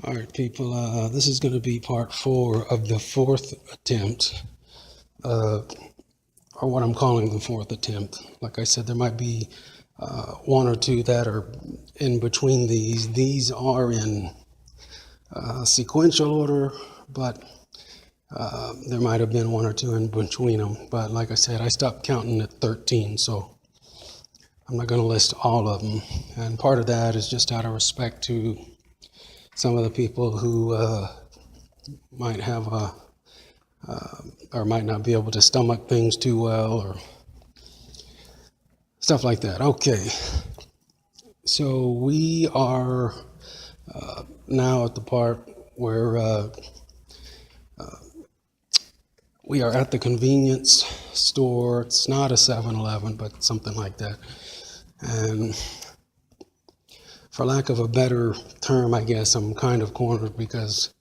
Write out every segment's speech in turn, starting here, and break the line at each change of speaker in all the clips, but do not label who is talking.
All right, people, this is going to be part 4 of the 4th attempt, or what I'm calling the 4th attempt. Like I said, there might be one or two that are in between these. These are in sequential order, but there might have been one or two in between them. But like I said, I stopped counting at 13, so I'm not going to list all of them. And part of that is just out of respect to some of the people who might have or might not be able to stomach things too well or stuff like that. Okay, so we are now at the part where we are at the convenience store. It's not a 7-Eleven, but something like that. And for lack of a better term, I guess I'm kind of cornered because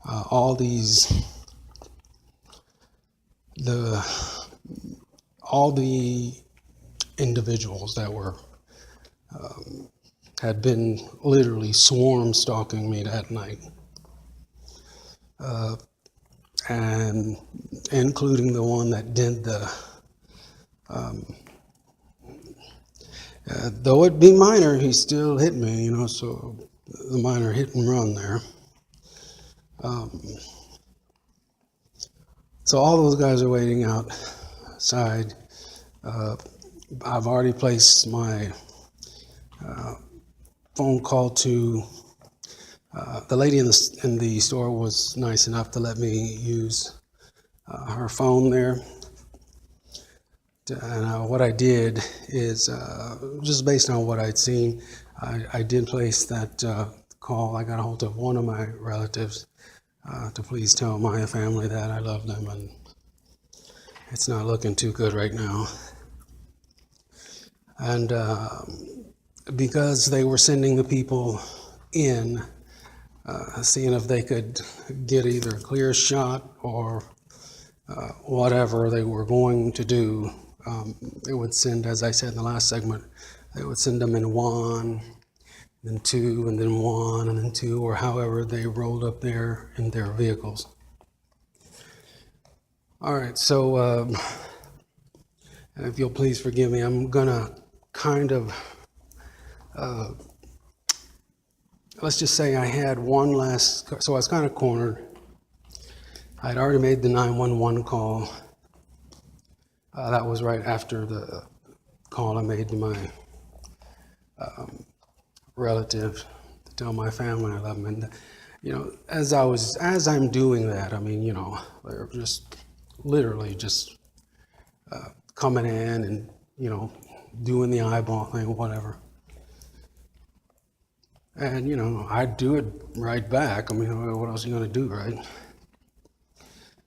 all the individuals that were had been literally swarm stalking me that night, and including the one that did the though it be minor, he still hit me, so the minor hit and run there. So all those guys are waiting outside. I've already placed my phone call to the lady in the store. Was nice enough to let me use her phone there. And what I did is, just based on what I'd seen, I did place that call. I got a hold of one of my relatives to please tell my family that I love them, and it's not looking too good right now. And because they were sending the people in, seeing if they could get either a clear shot or whatever they were going to do, it would send, as I said in the last segment, they would send them in one, then two, and then one, and then two, or however they rolled up there in their vehicles. All right, so if you'll please forgive me, I'm gonna kind of, let's just say I had one last, so I was kind of cornered. I'd already made the 911 call. That was right after the call I made to my relative to tell my family I love them. And as I'm doing that, they're just literally just coming in and doing the eyeball thing, whatever. And I'd do it right back. What else are you gonna do, right?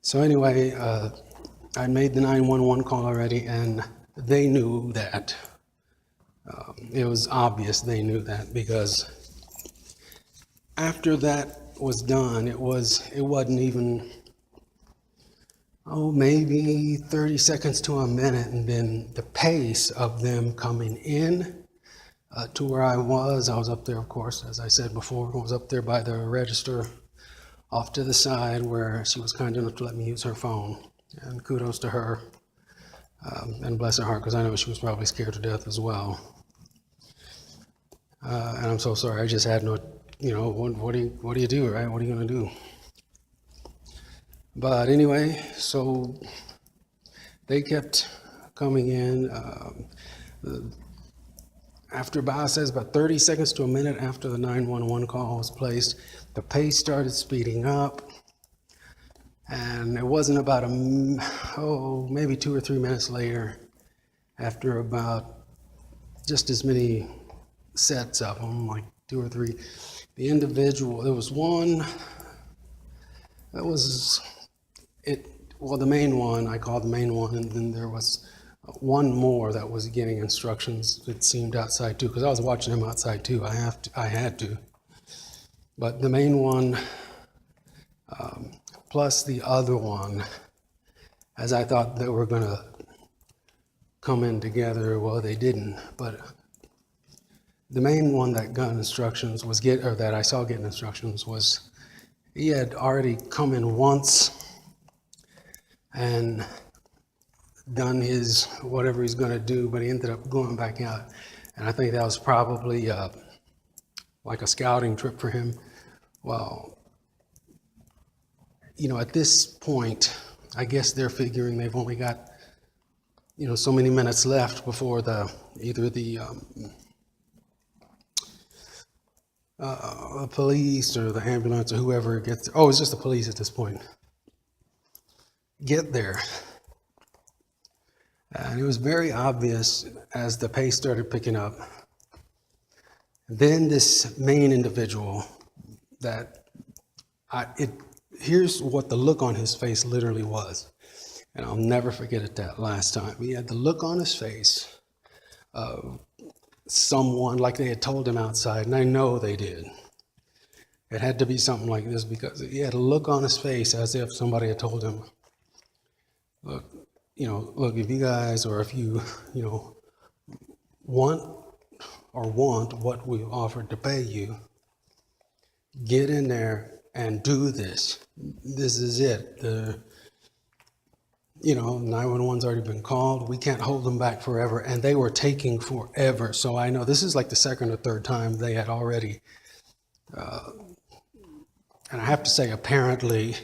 So anyway, I made the 911 call already, and they knew that. It was obvious they knew that, because after that was done, it wasn't even, maybe 30 seconds to a minute, and then the pace of them coming in to where I was up there, of course, as I said before, I was up there by the register off to the side where she was kind enough to let me use her phone. And kudos to her, and bless her heart, because I know she was probably scared to death as well. And I'm so sorry, I just had no, what do you do, right? What are you gonna do? But anyway, so they kept coming in. After about 30 seconds to a minute after the 911 call was placed, the pace started speeding up. And it wasn't about maybe 2 or 3 minutes later, after about just as many sets of them, like 2 or 3, there was one that was the main one, I called the main one, and then there was one more that was getting instructions, it seemed, outside too, because I was watching him outside too. I had to. But the main one, plus the other one, as I thought they were going to come in together, well, they didn't. But The main one that got instructions was that I saw getting instructions was he had already come in once and done his whatever he's going to do, but he ended up going back out. And I think that was probably like a scouting trip for him. Well, at this point, I guess they're figuring they've only got, so many minutes left before either the police or the ambulance or whoever gets there. Oh, it's just the police at this point. Get there. And it was very obvious as the pace started picking up. Then this main individual here's what the look on his face literally was. And I'll never forget it that last time. He had the look on his face of someone like they had told him outside, and I know they did. It had to be something like this because he had a look on his face as if somebody had told him, look, if you guys, or if you, want what we've offered to pay you, get in there and do this. This is it. 911's already been called. We can't hold them back forever. And they were taking forever. So I know this is like the second or third time they had already, and I have to say apparently,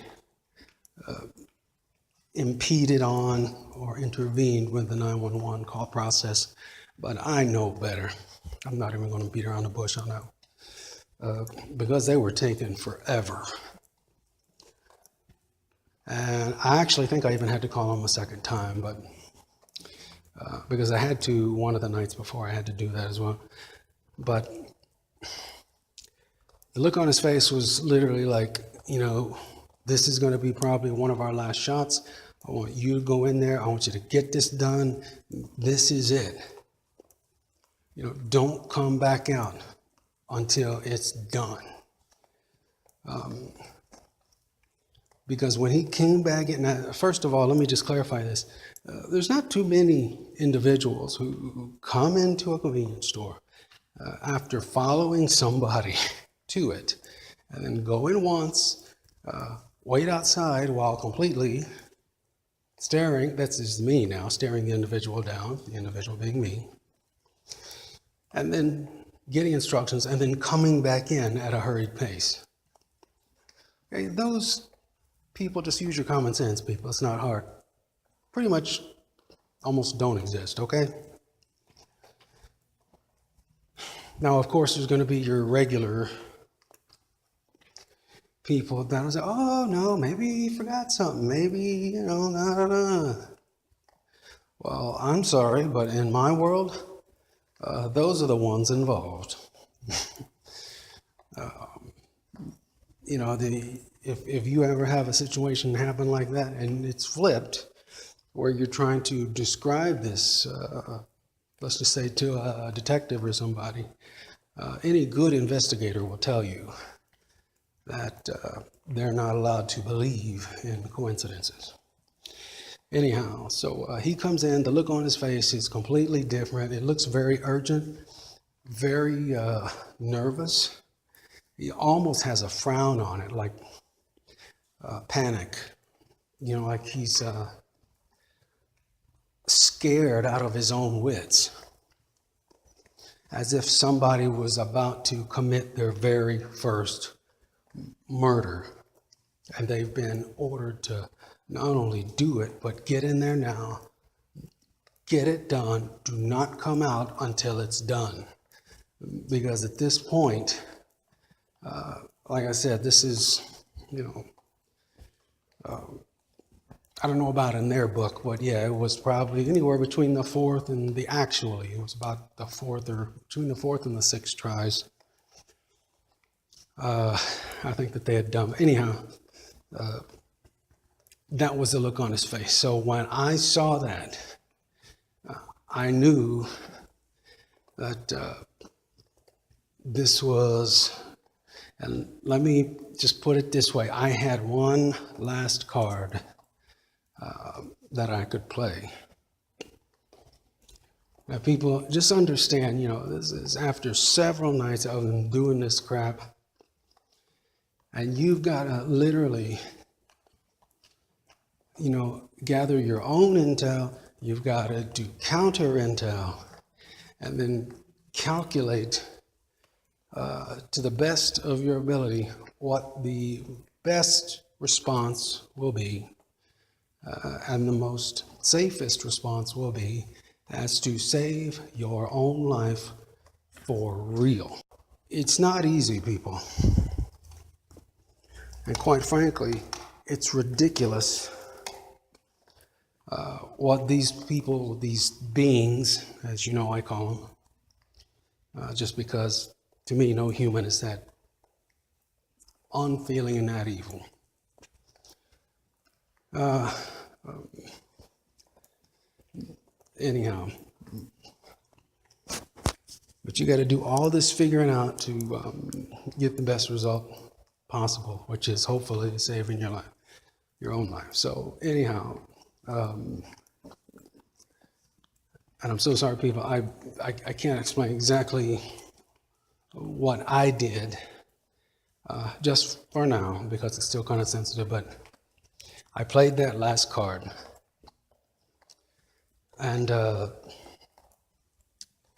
impeded on or intervened with the 911 call process. But I know better. I'm not even going to beat around the bush on that. Because they were taking forever. And I actually think I even had to call them a second time, but because I had to one of the nights before, I had to do that as well. But the look on his face was literally like, this is going to be probably one of our last shots. I want you to go in there. I want you to get this done. This is it. Don't come back out until it's done. Because when he came back in, first of all, let me just clarify this. There's not too many individuals who come into a convenience store after following somebody to it and then go in once, wait outside while completely staring, that's just me now, staring the individual down, the individual being me, and then getting instructions and then coming back in at a hurried pace. Okay, those people, just use your common sense, people. It's not hard. Pretty much almost don't exist, okay? Now, of course, there's going to be your regular people that will say, oh, no, maybe he forgot something. Maybe, Well, I'm sorry, but in my world, those are the ones involved. If you ever have a situation happen like that and it's flipped, where you're trying to describe this, let's just say to a detective or somebody, any good investigator will tell you that they're not allowed to believe in coincidences. Anyhow, so he comes in, the look on his face is completely different. It looks very urgent, very nervous. He almost has a frown on it, like panic, like he's scared out of his own wits, as if somebody was about to commit their very first murder, and they've been ordered to not only do it, but get in there now, get it done, do not come out until it's done. Because at this point, like I said, this is, I don't know about in their book, but yeah, it was probably anywhere between the fourth and it was about the fourth, or between the fourth and the sixth tries. I think that they had done, anyhow, that was the look on his face. So when I saw that, I knew that this was, and let me just put it this way, I had one last card that I could play. Now, people, just understand, this is after several nights of them doing this crap, and you've got to literally, gather your own intel. You've got to do counter intel, and then calculate to the best of your ability what the best response will be, and the most safest response will be, as to save your own life for real. It's not easy, people. And quite frankly, it's ridiculous what these people, these beings, as you know I call them, just because to me no human is that unfeeling and that evil. Anyhow, but you got to do all this figuring out to get the best result possible, which is hopefully saving your life, your own life. So anyhow, and I'm so sorry, people. I can't explain exactly what I did, just for now, because it's still kind of sensitive. But I played that last card, and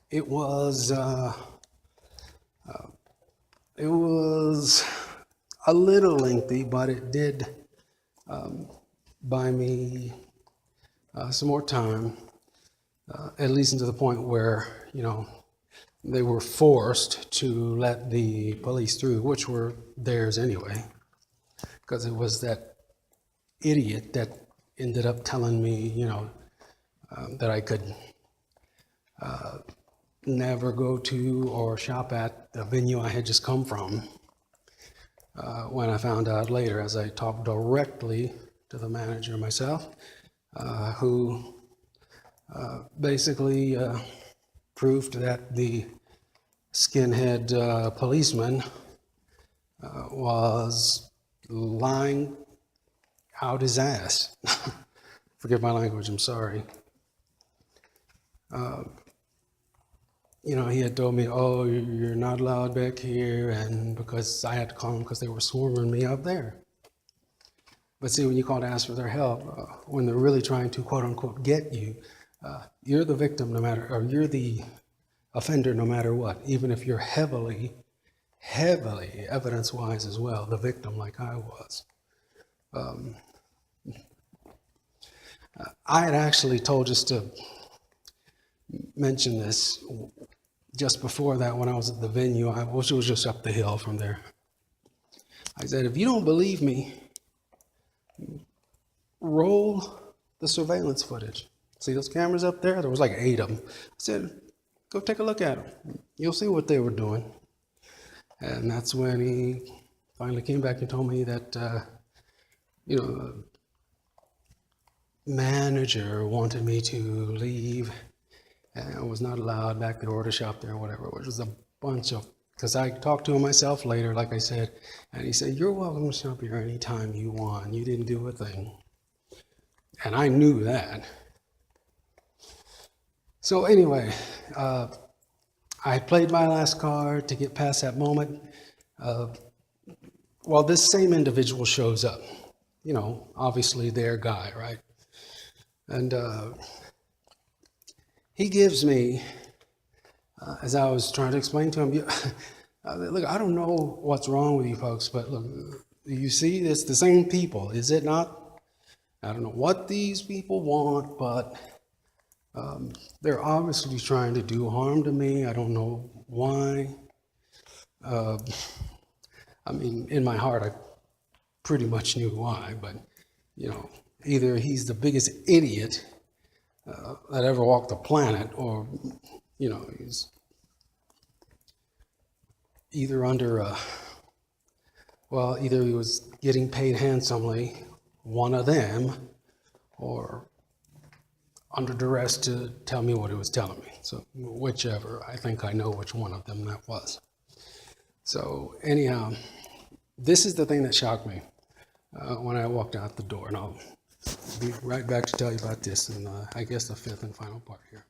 it was a little lengthy, but it did buy me some more time, at least to the point where, they were forced to let the police through, which were theirs anyway, because it was that idiot that ended up telling me, that I could never go to or shop at the venue I had just come from, when I found out later, as I talked directly to the manager myself, who basically proved that the skinhead policeman was lying out his ass. Forgive my language, I'm sorry. He had told me, oh, you're not allowed back here, and because I had to call them because they were swarming me up there. But see, when you call to ask for their help, when they're really trying to, quote unquote, get you, you're the victim no matter, or you're the offender no matter what, even if you're heavily, evidence-wise as well, the victim like I was. I had actually told, just to mention this, just before that, when I was at the venue, which was just up the hill from there, I said, if you don't believe me, roll the surveillance footage. See those cameras up there? There was like 8 of them. I said, go take a look at them. You'll see what they were doing. And that's when he finally came back and told me that, the manager wanted me to leave, and I was not allowed back there or to shop there or whatever, which was a bunch of, because I talked to him myself later, like I said, and he said, you're welcome to shop here anytime you want. You didn't do a thing. And I knew that. So anyway, I played my last card to get past that moment. Well, this same individual shows up, obviously their guy, right? And he gives me, as I was trying to explain to him, look, I don't know what's wrong with you folks, but look, you see, it's the same people, is it not? I don't know what these people want, but they're obviously trying to do harm to me. I don't know why. In my heart, I pretty much knew why, but, either he's the biggest idiot that ever walked the planet, or, he's either either he was getting paid handsomely, one of them, or under duress to tell me what he was telling me. So whichever, I think I know which one of them that was. So anyhow, this is the thing that shocked me when I walked out the door, and I'll be right back to tell you about this in, I guess, the 5th and final part here.